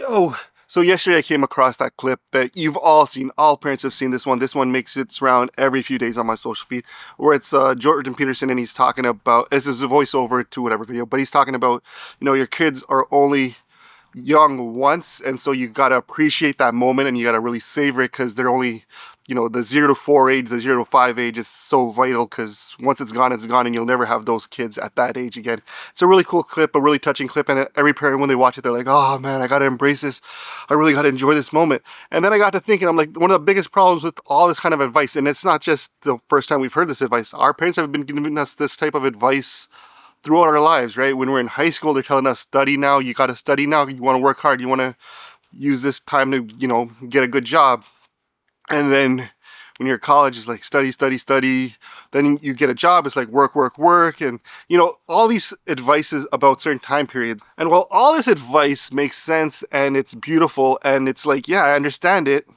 Yo, so yesterday I came across that clip that you've all seen. All parents have seen this one. This one makes its round every few days on my social feed, where it's Jordan Peterson, and he's talking about, this is a voiceover to whatever video, but he's talking about, your kids are only young once, and so you gotta appreciate that moment and you gotta really savor it, because they're only, the 0 to 4 age, the 0 to 5 age is so vital, because once it's gone, and you'll never have those kids at that age again. It's a really cool clip, a really touching clip, and every parent, when they watch it, they're like, oh man, I gotta embrace this. I really gotta enjoy this moment. And then I got to thinking, I'm like, one of the biggest problems with all this kind of advice, and it's not just the first time we've heard this advice, our parents have been giving us this type of advice throughout our lives, right? When we're in high school, they're telling us, study now, you got to study now, you want to work hard, you want to use this time to, get a good job. And then when you're in college, it's like study, study, study. Then you get a job, it's like work, work, work. And, all these advices about certain time periods. And while all this advice makes sense and it's beautiful and it's like, yeah, I understand it,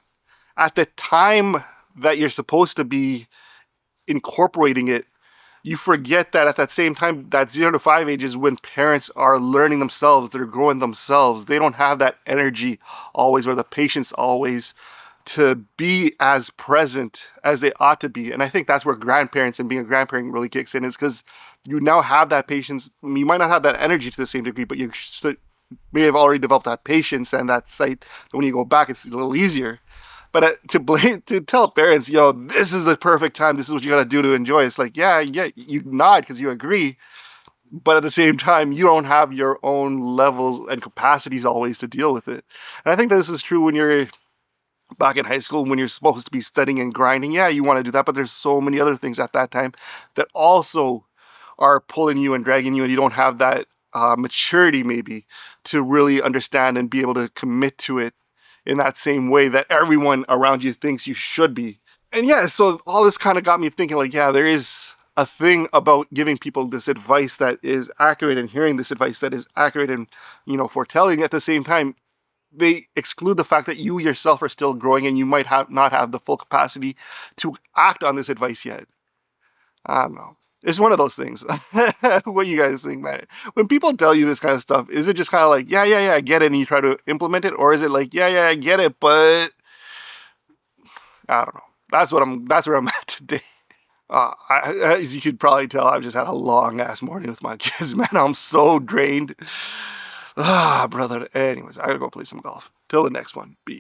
at the time that you're supposed to be incorporating it, you forget that at that same time, that 0 to 5 age is when parents are learning themselves, they're growing themselves. They don't have that energy always, or the patience always, to be as present as they ought to be. And I think that's where grandparents and being a grandparent really kicks in, is because you now have that patience. You might not have that energy to the same degree, but you may have already developed that patience and that sight. When you go back, it's a little easier. But to tell parents, yo, this is the perfect time, this is what you gotta do to enjoy, it's like, yeah, you nod because you agree, but at the same time, you don't have your own levels and capacities always to deal with it. And I think this is true when you're back in high school, when you're supposed to be studying and grinding. Yeah, you want to do that, but there's so many other things at that time that also are pulling you and dragging you, and you don't have that maturity maybe to really understand and be able to commit to it in that same way that everyone around you thinks you should be. And yeah, so all this kind of got me thinking, like, yeah, there is a thing about giving people this advice that is accurate and hearing this advice that is accurate and, foretelling. At the same time, they exclude the fact that you yourself are still growing and you might not have the full capacity to act on this advice yet. I don't know. It's one of those things. What do you guys think, man? When people tell you this kind of stuff, is it just kind of like, yeah, I get it, and you try to implement it? Or is it like, yeah, I get it, but I don't know. That's where I'm at today. As you could probably tell, I've just had a long ass morning with my kids, man. I'm so drained. Brother. Anyways, I gotta go play some golf. Till the next one. Peace.